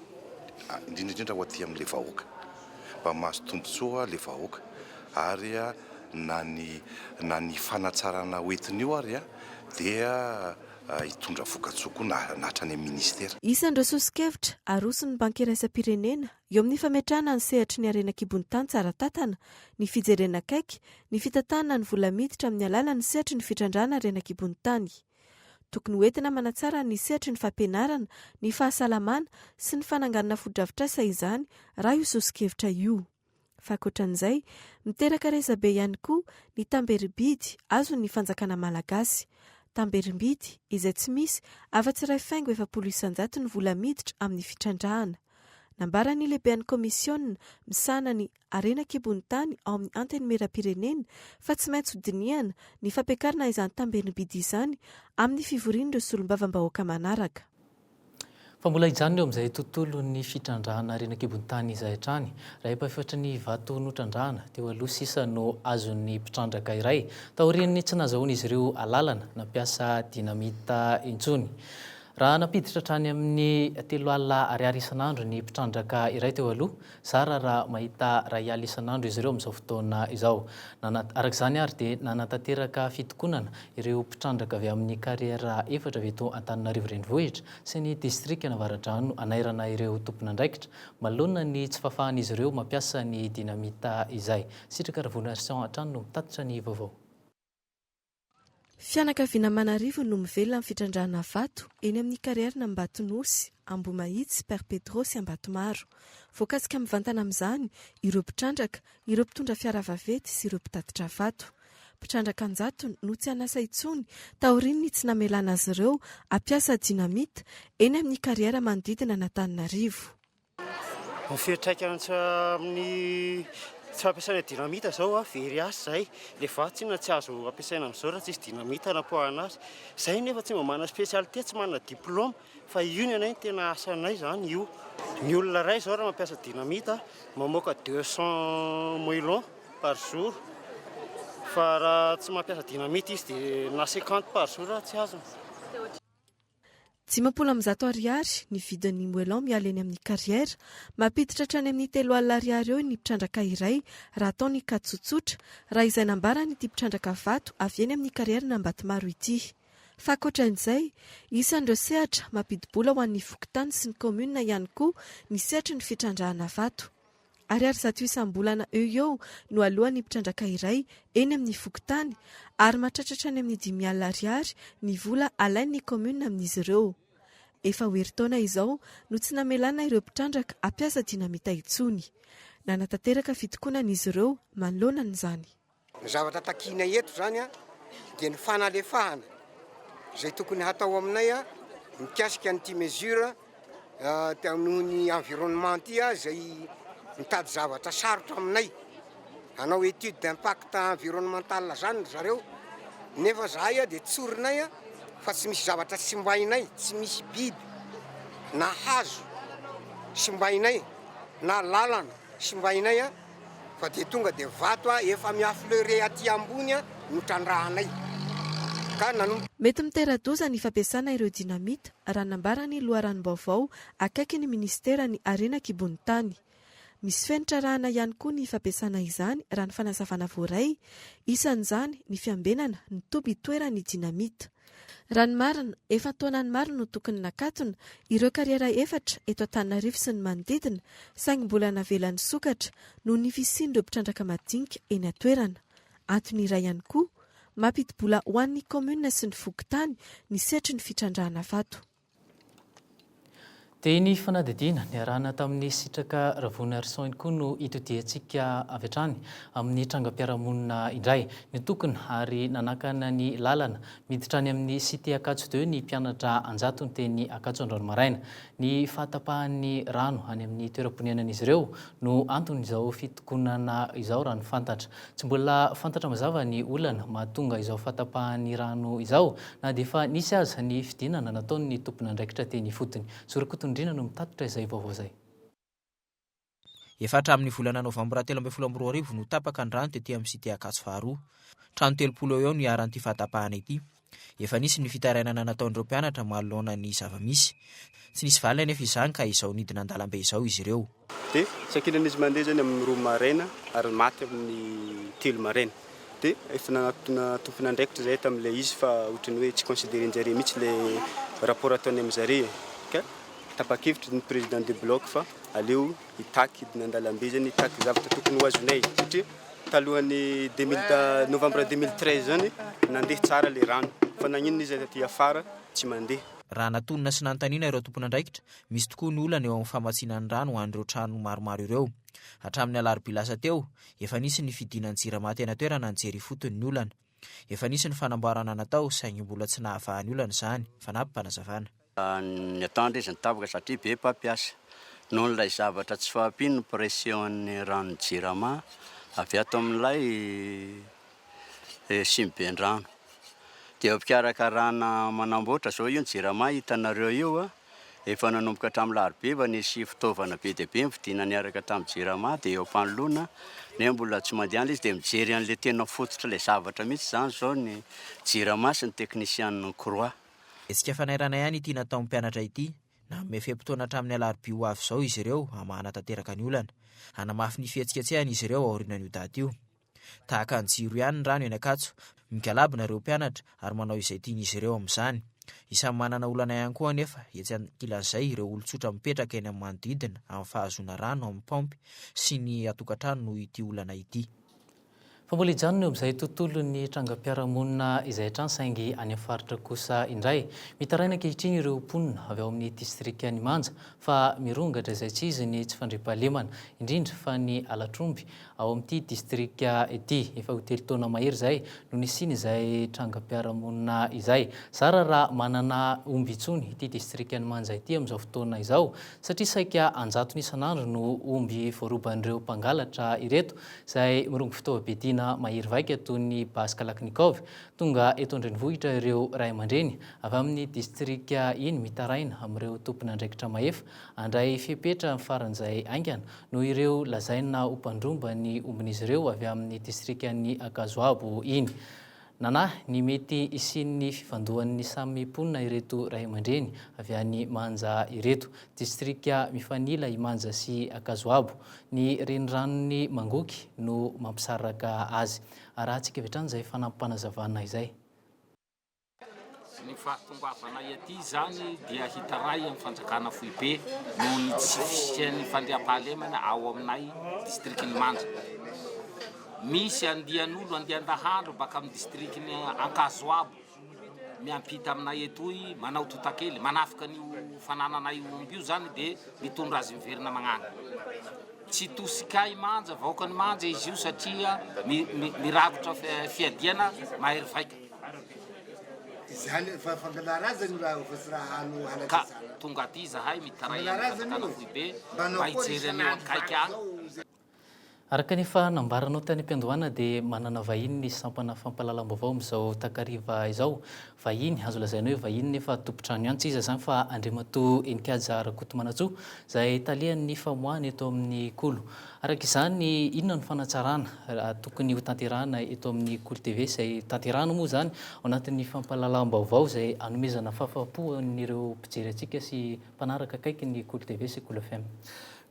[SPEAKER 23] indrindrindrindra ho aty amin'ilay vahoaka, mba mahazo tombontsoa le vahoaka ary na ny fanatsarana hoentin'io ary dia hitondra vokatsoa koa na hatrany amin'ny ministera.
[SPEAKER 21] Isan'ireo sosikevitra aroson'ny banky iraisam-pirenena eo amin'ny fametrahana ny sehatry ny arena ankibon'ny tany tsara tatana, ny fijerena akaiky, ny fitatana ny vola miditra amin'ny alalan'ny sehatry ny fitrandrana arena ankibon'ny tany. Tokony hoentina manatsara ny sehatry ny fampianarana, ny fahasalamana sy ny fananganana foto-drafitrasa izany raha io sosikevitra io. Fa ankoatran'izay, miteraka resabe ihany koa ny Tambirimidy azo ny fanjakana malagasy. Tambirimidy izay tsy misy afa-tsy iray faingo 700 ny vola miditra amin'ny fitrandrahana. Nambaran'ny lehibean'ny komisiona misahana ny arena ankibon'ny tany ao amin'ny anteny miram-pirenena fa tsy maintsy hodiniana ny fampiakarana izany Tambirimidy izany amin'ny fivorian'ireo solombavam-bahoaka manaraka.
[SPEAKER 4] Fa mbola hijanona eo amin'izay tontolo ny fitrandrahana arena ankibon'ny tany izay hatrany. Raha efa ny vato notrandrahana teo aloha sisa no azon'ny mpitrandraka iray taorian'ny tsy nahazoana izy ireo alalana nampiasa dinamita intsony. Raha napiditra hatrany amin'ny 3 alina ariary isan'andro ny mpitrandraka iray teo aloha, sara raha mahita 2 alina isan'andro izy ireo amin'izao fotoana izao. Arak'izany ary dia nanatanteraka fitokonana ireo mpitrandraka avy amin'ny kariera 4 avy eto Antananarivo renivohitra sy ny distrika Navaradrano anairana ireo tompon'andraikitra manoloana ny tsy fahafahan'izy ireo mampiasa ny dinamita izay. Sitraka Ravonarsion hatrany no mitatitra ny vaovao.
[SPEAKER 21] Fianakaviana Manarivo no mivelona amin'ny fitrandrahana vato eny amin'ny kariera Ambatonosy, Ambomahitsy, Perpetro sy Ambatomaro. Voakasika mivantana amin'izany ireo mpitrandraka, ireo mpitondra fiara vaventy sy ireo mpitatitra vato. Mpitrandraka anjato no tsy hanasa intsony taoriny tsy namelana azy ireo ampiasa dinamita eny amin'ny kariera manodidina Antananarivo.
[SPEAKER 2] Fiantraikany amin'ny tsy fampiasana dinamita zao very asy zay le vatsina tsy azo ampiasaina amin'izao raha tsisy dinamita anapoahana azy. Zay nefa tsy mba manana spécialité, tsy manana diplôme fa io ny anay tena asanay zany io. Ny olona ray zao raha mampiasa dinamita mamoaka 200 moilons par jour. Fa raha tsy mampiasa dinamita izy dia na 50 par jour raha tsy azo.
[SPEAKER 21] 900 ariary ny vidin'ny moelon miala eny amin'ny kariera, mampiditra hatrany amin'ny 3 alina ariary eo ny mpitrandraka iray raha ataony ka tsotsotra raha izay nambarany ity mpitrandraka vato avy eny amin'ny kariera n'Ambatomaro ity. Fa ankoatran'izay, isan'ireo sehatra mampidi-bola ho an'ny fokontany sy ny komuna ihany koa ny sehatry ny fitrandrahana vato. Ariary 100 isam-bolana eo no alohan'ny mpitrandraka iray eny amin'ny fokontany ary mahatratratra any amin'ny 5 alina ariary ny vola alain'ny komuna amin'izy ireo. Efa herintaona izao no tsy namelana ireo mpitrandraka ampiasa dinamita intsony. Nanatanteraka fitokonan'izy ireo manoloana n'izany.
[SPEAKER 3] Ny zavatra takina eto zany dia ny fanalefahana izay tokony hatao aminay mikasika an'ity mesure noho ny environnement ity izay mitady zavatra sarotra aminay. Hanao étude d'impact environnemental zany zareo. Nefa zahay dia tsorinay fa tsy misy zavatra simbainay, tsy misy biby na hazo simbainay na lalana simbainay fa dia tonga dia vato efa miafleure aty ambony no trandrahanay.
[SPEAKER 21] Mety mitera-doza ny fampiasana ireo dinamita raha nambarany loharanom-baovao akaiky ny ministera ny Arena Kibontany. Misy fenitra rahana ihany koa ny fampiasana izany raha ny fanazavana voaray, isan'izany ny fiambenana ny toby toeran'ny dinamita. Raha ny marina, efa taonany maro no tokony nakatona ireo kariera efatra eto Antananarivo sy ny manodidina, saingy mbola navelan'ny sokatra noho ny fisian'ireo mpitrandraka madinika eny atoerana. Antony iray ihany koa, mampidi-bola ho an'ny komuna sy ny fokontany ny sehatry ny fitrandrahana vato.
[SPEAKER 4] Dia ny fanadidina ny arahana tamin'ny sitraka Ravona Arison koa no itodiantsika avy hatrany amin'ny trangam-piarahamonina indray ny tokony ary nanakana ny lalana miditra any amin'ny Cité Akatso 2 ny mpianatra anjato ny teny Akatso Andranomaraina. Ny fahatapahan'ny rano any amin'ny toeram-ponenan'izy ireo no antony izao fitokonana izao raha ny fantatra. Tsy mbola fantatra mazava ny olana mahatonga izao fahatapahan'ny rano izao na dia efa nisy aza ny fidinana nataon'ny tompon'andraikitra teny fotony. Indrina no mitatotra izay vaovao zay.
[SPEAKER 13] Efatra amin'ny volana Novambra 2024 no tapaka ny rano tetỳ amin'ny Cité Akatso faharoa. Trano 30 eo ny aran'ity fahatapahana ity. Efa nisy ny fitarainana nataon'ireo mpianatra manoloana ny zavamisy. Tsy nisy valina nefa izany ka izao nidina an-dalambe izao izy ireo.
[SPEAKER 22] Dia sakilan'izy mandeha zany amin'ny 2 maraina ary maty amin'ny 3 maraina. Dia efa nanatona tompon'andraikitra zay tamin'ilay izy fa ohatrany hoe tsy considéren'jareo mihitsy ilay rapport ataony amin'izareo. Tapa-kevitra ny président de bloc fa aleo itaky hidina an-dalambe zany itaky zavatra tokony ho azonay satria talohan'ny novembre 2013 zany nandeha tsara le rano fa nagnino izy aty afara tsy mandeha.
[SPEAKER 13] Raha natonina sy nanontaniana ireo tompon'andraikitra, misy tokoa ny olana eo amin'ny famatsinan rano ho an'ireo trano maromaro ireo. Hatramin'ny alarobia lasa teo, efa nisy ny fidinan'ny jirama tena toerana ny jery fotony ny olana. Efa nisy ny fanamboarana natao saingy mbola tsy nahavahan'ny olana izany, fa nampanazavana.
[SPEAKER 6] Ny atao andrezany tapaka satria be mpampiasa noho n'ilay zavatra tsy fahampiany pression'ny rano jirama avy ato amin'ilay simben-drano. Dia eo mpikarakarana manamboatra zao io ny jirama hitanareo io efa nanomboka hatramin'ny alarobia fa nisy fitaovana be dia be mividina niaraka tamin'ny jirama dia eo am-panoloana ne mbola tsy mandeha izy dia mijery an'ilay tena fototra ilay zavatra mihitsy zany zao ny jirama sy ny teknisian'ny Croix.
[SPEAKER 13] Etsika fanairana ihany ity natao mpianatra ity, na mefem-potoana hatramin'ny alarobia ho avy izao izy ireo hamahana tanteraka ny olana, hanamafy ny fihetsiketsehana izy ireo aorianan'io daty io. Tahaka ny jiro ihany ny rano eny Akatso, mikalabona ireo mpianatra ary manao izay tian'izy ireo amin'izany. Isan'ny manana olana ihany koa anefa etsy ankilan'izay ireo olon-tsotra mipetraka eny amin'ny manodidina amin'ny fahazoana rano amin'ny paompy sy ny atokantrano noho ity olana ity.
[SPEAKER 4] fa mbola ijanona eo amin'izay tontolo ny trangam-piarahamonina izay hatrany saingy any amin'ny faritra kosa indray mitaraina ankehitriny ireo mponina avy ao amin'ny distrika ny Manja fa mirongatra izay tsy izy ny tsy fandriam-pahalemana indrindra fa ny alatromby ao amin'ity distrika ity efa ho telo taona mahery izay no nisiny izay trangam-piarahamonina izay zara raha manana omby intsony ity distrika ny Manja ity amin'izao fotoana izao satria saika anjato isan'andro no omby voaroban'ireo mpangalatra ireto izay mirongo fitaovam-piadiana mahery vaika toy ny Bas Kalaknikov tonga eto an-drenivohitra ireo ray aman-dreny avy amin'ny distrika iny mitaraina amin'ireo tompon'andraikitra mahefa andray fepetra faran'izay aingana no ireo lazaina ho mpandromba ny ombin'izy ireo avy amin'ny distrika ny Akazoabo iny. Nanahy ny mety isian'ny fifandohan'ny samy mponina ireto ray aman-dreny avy any Manja ireto distrika mifanila i Manja sy Akazoabo ny reniranony mangoky no mampisaraka azy arahantsika vetrany izay fanampanazavana izay.
[SPEAKER 5] Ny fahatongavana ety zany dia hitaray amin'ny fanjakana foibe noho ny tsy fisian'ny fandriam-pahalemana ao aminay distriky ny Manja. Misy andian'olo andian-dahalo baka amin'ny distriky ny Akazoabo miampita aminay etoy manao totakely manafika ny fanananay omby io zany dia mitondra azy miverina magnany. Tsy tosikay Manja vahoaka ny Manja izy io satria mirakotra fiadiana mahery vaika. Ka tonga aty zahay mitaray amin'ny fanjakana foibe mba hijery an'eo akaiky agny.
[SPEAKER 4] Araka nefa nambaranao tany am-piandohana dia manana vahiny ny sampana fampahalalam-baovao amin'izao takariva izao. Vahiny azo lazaina hoe vahiny nefa tompotrano ihany tsy iza zany fa Andriamatoa Enikadza Rakotomanantsoa izay talian'ny famoahana eto amin'ny kolo. Araka izany inona ny fanatsarana tokony ho tanterahana eto amin'ny Kolo TV izay tanterahana moa zany ao anatin'ny fampahalalam-baovao izay anomezana fahafapoan'ireo mpijery antsika sy mpanaraka akaiky ny Kolo TV sy Kolo FM.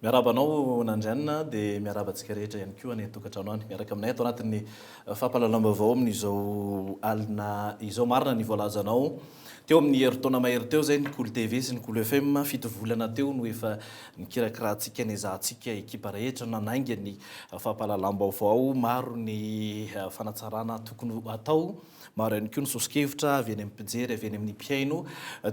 [SPEAKER 7] Miarabanao nandrianina dia miarabantsika rehetra ihany koa any tokantrano any miaraka aminay ato anatin'ny fampahalalam-baovao amin'izao alina izao marina ny voalazanao teo amin'ny herintaona mahery teo zay ny Kolo TV sy ny Kolo FM 7 volana teo no efa nikirakirahantsika ny ezahantsika ekipa rehetra nanainga ny fampahalalam-baovao maro ny fanatsarana tokony atao maro ihany koa ny sosikevitra avy any amin'ny mpijery avy any amin'ny mpiaino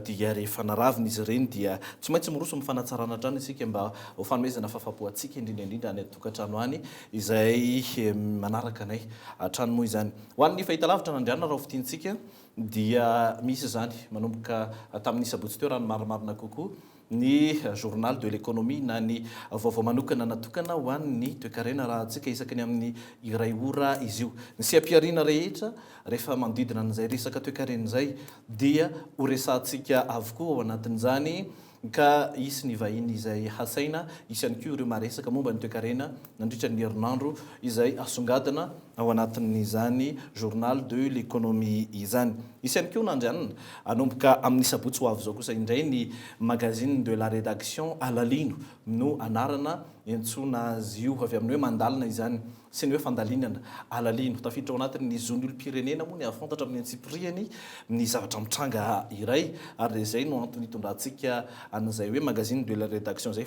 [SPEAKER 7] dia rehefa naravina izy ireny dia tsy maintsy miroso amin'ny fanatsarana hatrany isika mba ho fanomezana fahafapoantsika indrindraindrindra any tokantrano any izay manaraka anay hatrany moa izany ho an'ny fahita lavitra nandrianina raha hofitintsika dia misy zany manomboka tamin'ny sabotsy teo rano marimarina kokoa ny journal de l'économie na ny vaovao manokana natokana ho an'ny toekarena raha antsika isaka ny amin'ny iray ora izy io ny siam-piariana rehetra rehefa manodidina an'izay resaka toekarena izay dia ho resantsika avokoa ao anatin'izany ka isy ny vahiny izay hasaina isy ihany koa ireo maresaka momba ny toekarena nandritra ny herinandro izay asongadina ao anatin'izany journal de l'économie izany. Isy ihany koa nandrianina anomboka amin'ny sabotsy ho avy zao kosa indray ny magazine de la rédaction alalino no anarana entsona azy io avy amin'ny hoe mandalina izany sy ny hoe fandalinana alalino tafiditra ao anatin'ny zon'olom-pirenena moa ny afantatra amin'ny antsipriany ny zavatra mitranga iray ary izay no antony hitondrantsika an'izay hoe magazine de la rédaction zay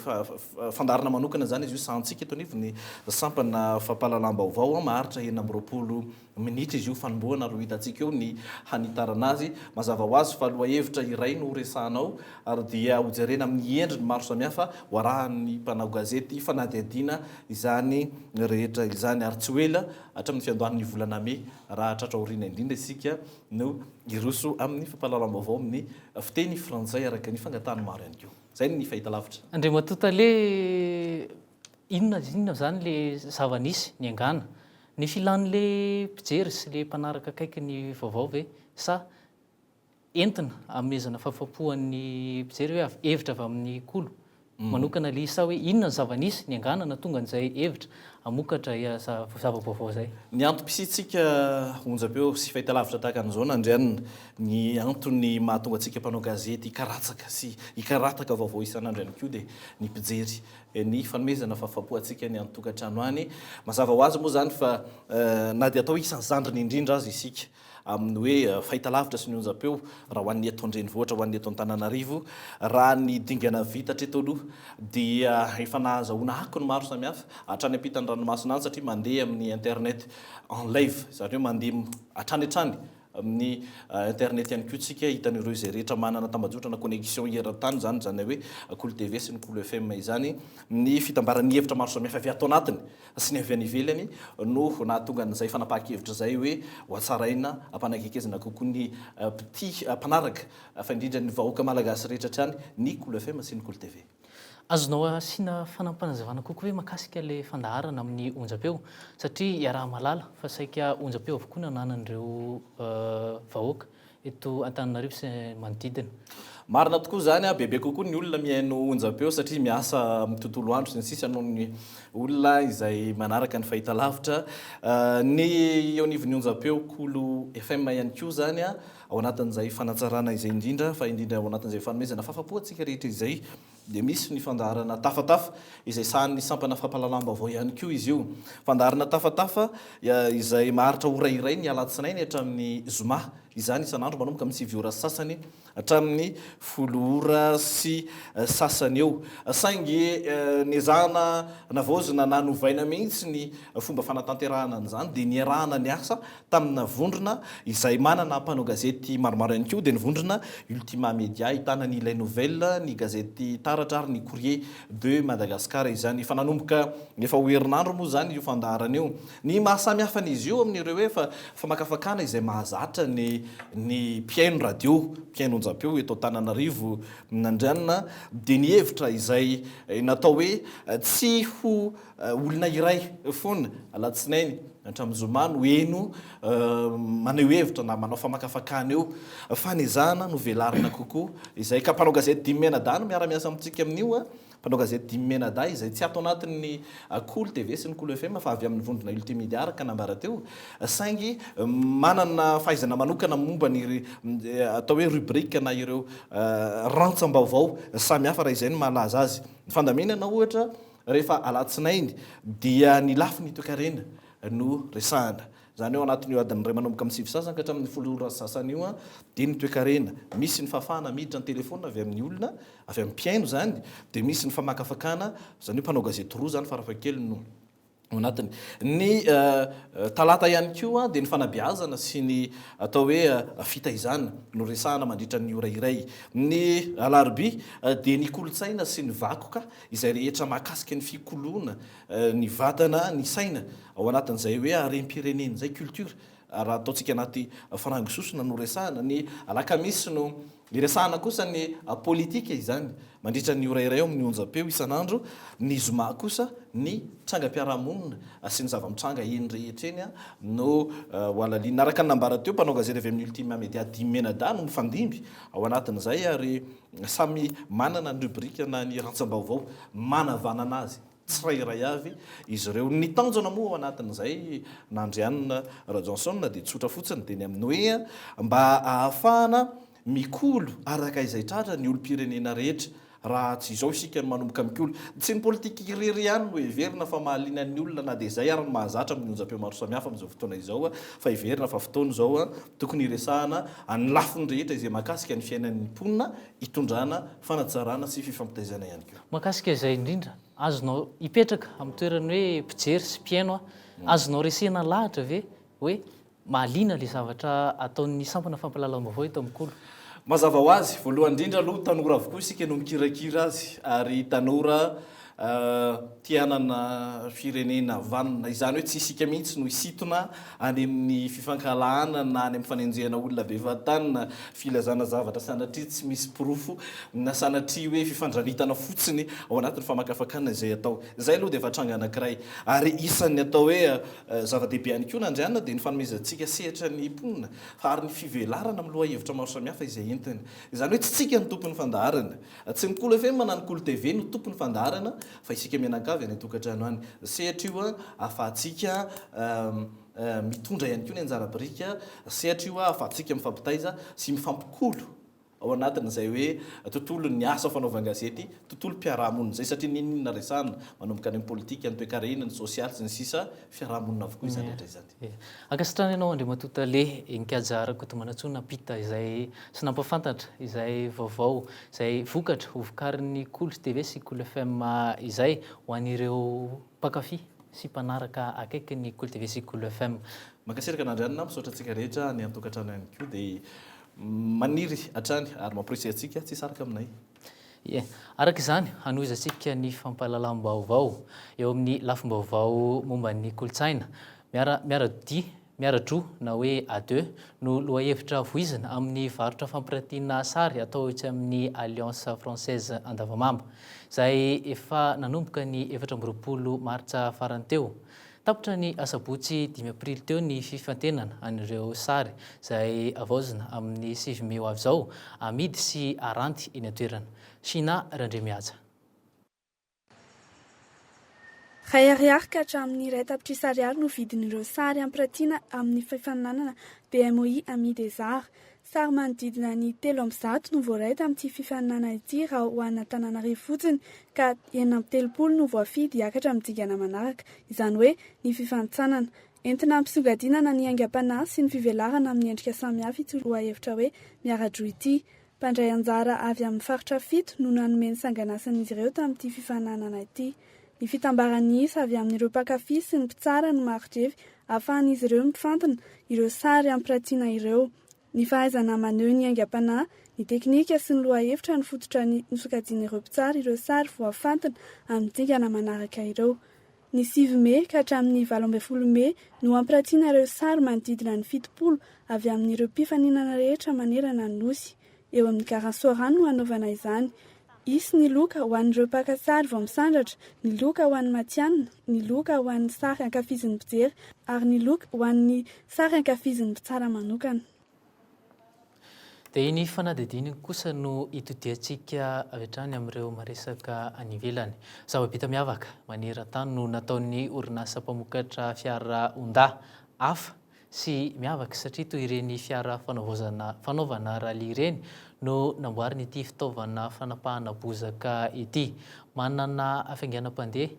[SPEAKER 7] fandarana manokana zany izy io sahantsika eto anivy ny sampana fampahalalam-baovao maharitra 20 minitra izy io fanomboana ro hitantsika eo ny hanitarana azy mazava ho azy fa aloha hevitra iray no resahanao ary dia hojerena amin'ny endriny maro samihafa ho arahan'ny mpanao gazety fanadihadiana izany rehetra izany ary tsy hoela hatramin'ny fiandohan'ny volana May raha tratra aoriana indrindra isika no iroso amin'ny fampahalalam-baovao amin'ny fiteny frantsay araka ny fangatahany maro ihany koa. Zay ny fahita lavitra.
[SPEAKER 4] Andriamatoa tale inona zany le zava-nisy ny angana ny filan'le mpijery sy le mpanaraka akaiky ny vaovao ve sa entina amezana fahafapoan'ny mpijery hoe hevitra avy amin'ny kolo manokana le sa hoe inona ny zava-nisy ny angana na tonga n'izay hevitra amokatra zava-baovao zay.
[SPEAKER 7] Ny antom-pisitsika onjam-peo sy fahita lavitra tahaka an'izao nandrianina ny antony mahatonga antsika mpanao gazety hikaratsaka sy hikarataka vaovao isan'andro ihany koa dia ny mpijery ny fanomezana fahafapoantsika ny antokantrano any mazava ho azy moa zany fa na dia atao isan'ny zandriny indrindra azy isika amin'ny hoe fahitalavitra sy ny onjam-peo raha ho an'ny eto andrenivohitra ho an'ny eto Antananarivo raha ny dingana vita hatreto aloha dia efa nahazahoana akony maro samihafa hatrany ampitany ranomasina any satria mandeha amin'ny internet en live zareo mandeha hatrany hatrany amin'ny internet ihany koa tsika hitan'ireo izay rehetra manana tambajotra na connexion eran-tany zany hoe Cool TV sy ny Cool FM izany ny fitambaran'ny hevitra maro samihafa avy ato anatiny sy ny avy any ivelany no nahatonga an'izay fanapahan-kevitra zay hoe ho atsaraina ampanakakezana kokoa ny mpanaraka fa indrindra ny vahoaka malagasy rehetra hatrany ny Cool FM sy ny Cool TV.
[SPEAKER 4] Azonao asiana fanampanazavana kokoa hoe makasika le fandaharana amin'ny onjam-peo satria iaraha malala fa saika onjam-peo avokoa no ananan'ireo vahoaka eto Antananarivo sy manodidina.
[SPEAKER 7] Marina tokoa zany bebe kokoa ny olona mihaino onjam-peo satria miasa amin'ny tontolo andro sy ny sisa noho ny olona izay manaraka ny fahitalavitra ny eo anivon'ny onjam-peo Cool FM ihany koa zany ao anatin'izay fanatsarana izay indrindra fa indrindra ao anatin'izay fanomezana fahafapoantsika rehetra izay dia misy ny fandaharana tafatafa izay sahan'ny sampana fampahalalam-baovao ihany koa izy io. Fandaharana tafatafa izay maharitra ora iray ny alatsinainy hatramin'ny zoma izany isan'andro manomboka amin'ny 9 ora sasany hatramin'ny 10 ora sy sasany eo. Saingy niezahana navaozina nanovaina mihitsy ny fomba fanatanterahana an'izany dia niarahana ny asa tamina vondrona izay manana mpanao gazety maromaro ihany koa dia nivondrona Ultima Media ahitana ny Les Nouvelles, ny gazety Taratra ary ny Courrier de Madagascar izany. Fa nanomboka efa ho herinandro moa zany io fandaharana io. Ny mahasamihafa an'izy io amin'ireo hoe fa makafakana izay mahazatra ny mpiaino radio, mpiaino onjam-peo eto Antananarivo nandrianina dia ny hevitra izay natao hoe tsy ho olona iray foana alatsinainy hatramin'ny zoma no eno maneho hevitra na manao famakafakana eo fa nezahana no velarina kokoa izay ka mpanao gazety Dimy Menada no miara-miasa amintsika amin'io mpanao gazety Dimy Menada izay tsy ato anatin'ny Cool TV sy ny Cool FM fa avy amin'ny vondrona Ultima Media araka nambara teo saingy manana fahaizana manokana momba ny atao hoe rubrique na ireo rantsambaovao samihafa raha izay no mahalaza azy. Ny fandaminana ohatra rehefa alatsinainy dia ny lafiny toe-karena no resahana zany eo anatin'io adiny ray manomboka amin'ny 9 sasany ka hatramin'ny 10 ora sasany io dia ny toe-karena misy ny fafana miditra ny telefona avy amin'ny olona avy amin'ny mpiaino zany dia misy ny famakafakana zany hoe mpanao gazety roa zany farafakely no anatiny. Ny talata ihany koa dia ny fanabeazana sy ny atao hoe fitaizana no resahana mandritra ny ora iray. Ny alarobia dia ny kolotsaina sy ny vakoka izay rehetra mahakasika ny fikoloana ny vatana ny saina ao anatin'izay hoe harem-pirenena zay culture raha ataontsika anaty farangososona no resahana. Ny alakamisy no iresahana kosa ny politika izany mandritra ny ora iray eo amin'ny onjam-peo isan'andro. Ny zoma kosa ny trangam-piarahamonina sy ny zava-mitranga eny rehetra eny no hoalalina araka ny nambara teo mpanao gazety avy amin'ny Ultima Media Dimy Menada no mifandimby ao anatin'izay ary samy manana ny rubrique na ny rantsambaovao manavanana azy tsirairay avy izy ireo. Ny tanjona moa ao anatin'izay nandrianina Johnson dia tsotra fotsiny dia ny amin'ny hoe mba ahafahana mikolo araka izay tratra ny olom-pirenena rehetra raha tsy izao isika no manomboka mikolo tsy ny politika irery ihany no heverina fa mahaliana ny olona na dia izay ary ny mahazatra amin'ny onjam-peo maro samihafa amin'izao fotoana izao fa heverina fa fotoana izao tokony iresahana any lafiny rehetra izay mahakasika ny fiainan'ny mponina hitondrana fanatsarana sy fifampitaizana ihany koa.
[SPEAKER 4] Mahakasika izay indrindra azonao hipetraka amin'ny toerany hoe mpijery sy mpiaino azonao resena lahatra ve hoe mahaliana le zavatra ataon'ny sampana fampahalalam-baovao eto amin'ny Cool?
[SPEAKER 7] Mazava ho azy voalohany indrindra aloha tanora avokoa isika no mikirakira azy ary tanora tianana firenena vanina izany hoe tsy isika mihitsy no isitona any amin'ny fifankalahana na any amin'ny fanenjehana olona bevatany na filazana zavatra sanatria tsy misy pirofo na sanatria hoe fifandranitana fotsiny ao anatin'ny famakafakana izay atao izay aloha dia efa tranga anankiray ary isan'ny atao hoe zava-dehibe ihany koa nandrianina dia ny fanomezantsika sehatra ny mponina fa ary ny fivelarana amin'ny loha hevitra maro samihafa izay entiny izany hoe tsy tsika ny tompon'ny fandaharana tsy ny Cool FM na ny Cool TV no tompon'ny fandaharana fa isika mianakavy any tokantrano any sehatra io ahafahantsika mitondra ihany koa ny anjara birika sehatra io ahafahantsika mifampitaiza sy mifampikolo ao anatin'izay hoe tontolo ny asa fanaovan-gazety tontolo mpiarahamonina zay satria ninona resana manomboka any politika ny toe-karenany sosialy sy ny sisa fiarahamonina avokoa izany rehetra izany.
[SPEAKER 4] Akasitrana ianao Andry Matotale inkajara kotomana napita izay sy nampafantatra izay vaovao izay vokatra hovokarin'ny Cool TV sy Cool FM izay ho an'ireo mpankafy sy mpanaraka akaiky ny Cool TV sy Cool FM.
[SPEAKER 7] Makasiraka an'Andrianina misaotra antsika rehetra ny antokantrano ihany koa dia maniry hatrany ary mampirisy antsika tsy saraka aminay.
[SPEAKER 4] Araka izany hanoizantsika ny fampahalalam-baovao eo amin'ny lafim-baovao momba ny kolotsaina miaradro na hoe A2 no lohahevitra voizina amin'ny varotra fampiratiana sary atao etsy amin'ny Alliance Française Andavamamba izay efa nanomboka ny 20 martsa farany teo. Tapitra ny asabotsy 5 aprily teo ny fifantenana an'ireo sary izay avaozina amin'ny 7 Mei avy izao amidy sy aranty eny an-toerana. Sina Randremiaja.
[SPEAKER 8] Ray ariary ka hatramin'ny 2 tapitrisa ariary no vidin'ireo sary ampiratiana amin'ny fifananana BMOI amidy ezara. Sary manodidina ny 300 no voaray tamin'ity fifaninana ity raha ho an'ny Antananarivo fotsiny ka 30 no voafidy hiakatra midingana manaraka, izany hoe ny fifantsanana. Entina ampisongadinana ny aingam-panahy sy ny fivelarana amin'ny endrika samihafa ity lohahevitra hoe miaradro ity. Mpandray anjara avy amin'ny faritra 7 no nanome ny sanganasan'izy ireo tamin'ity fifaninana ity. Ny fitambaran'ny isa avy amin'ireo mpankafy sy ny mpitsara no marodrevy ahafahan'izy ireo mifantana ireo sary ampiratiana ireo. Ny fahaizana maneho ny aingam-panahy, ny teknika sy ny lohahevitra ny fototra ny sokajin'ireo mpitsara ireo sary voafantana amin'ny dingana manaraka ireo. Ny 7 Mei ka hatramin'ny 12 Mei no ampiratiana ireo sary manodidina ny 70 avy amin'ireo mpifaninana rehetra manerana ny nosy. Eo amin'ny Karansoarano no hanaovana izany. Isy ny loka ho an'ireo mpaka sary vao misandratra, ny loka ho an'ny matianina, ny loka ho an'ny sary ankafizin'ny mpijery, ary ny loka ho an'ny sary ankafizin'ny mpitsara manokana.
[SPEAKER 4] Dia ny fanadidininy kosa no itotiantsika avy hatrany amin'ireo maresaka any ivelany. Zava-bita miavaka maneran-tany no nataon'ny orinasa mpamokatra fiara Honda hafa sy miavaka satria toy ireny fiara fanaovana rally ireny no namboarina ity fitaovana fanapahana bozaka ity. Manana hafainganam-pandeha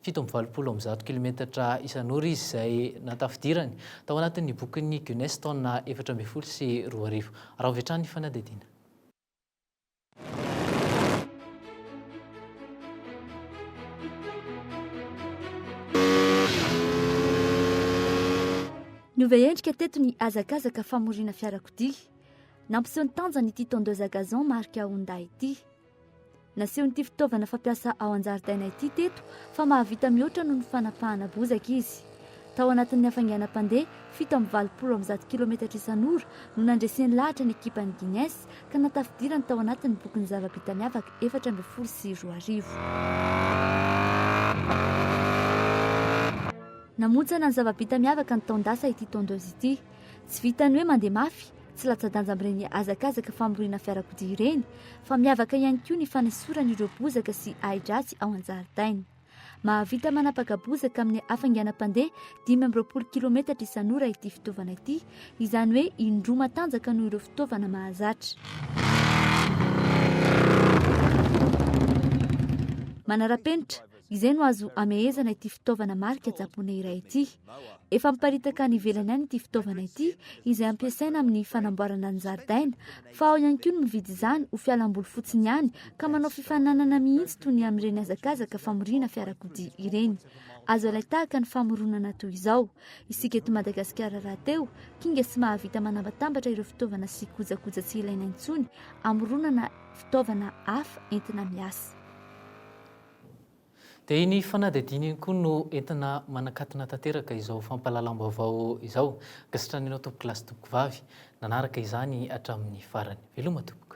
[SPEAKER 4] 720 km isan'ora izy izay natafidirany tao anatin'ny bokin'ny Guinness taona 2012 sy 2000. Raha avy hatrany fanadidina.
[SPEAKER 9] Novaendrika teto ny hazakazaka famorina fiarakodia. Nampiseho ny tanjany ity tondeuse à gazon marika Honda ity. Nasehon'ity fitaovana fampiasa ao an-jaridaina ity teto fa mahavita mihoatra noho ny fanapahana bozaka izy. Tao anatin'ny hafainganam-pandeha 720 km isan'ora no nandresen'ny lahatra ny ekipan'ny Guinness ka natafidirany tao anatin'ny bokin'ny zava-bita miavaka 2012 sy 2000. Namontsana ny zava-bita miavaka ny taondasa ity tondeuse ity. Tsy vitany hoe mandeha mafy, tsy latsa-danja amin'ireny hazakazaka famorina fiarakodia ireny, fa miavaka ihany koa ny fanesoran'ireo bozaka sy ahi-dratsy ao an-jaridaina. Mahavita manapaka bozaka amin'ny hafainganam-pandeha 520 km isan'ora ity fitaovana ity, izany hoe indroa matanjaka noho ireo fitaovana mahazatra. Manara-penitra, izay no azo amehezana ity fitaovana marika japonay iray ity. Efa miparitaka ny ivelany ihany ity fitaovana ity, izay ampiasaina amin'ny fanamboarana ny zaridaina, fa ao ihany koa no mividy izany ho fialam-boly fotsiny ihany ka manao fifananana mihitsy toy ny amin'ireny hazakazaka famorina fiarakodia ireny. Azo alay tahaka ny famoronana toy izao. Isika eto Madagasikara raha teo, kinga sy mahavita manambatambatra ireo fitaovana sy kojakoja tsy ilaina intsony amoronana fitaovana hafa entina miasa.
[SPEAKER 4] Dia ny fanadidininy koa no entina manakatona tanteraka izao fampahalalam-baovao izao. Gasitrany ianao tompoko lasy tompoko vavy, nanaraka izany hatramin'ny farany. Veloma tompoko.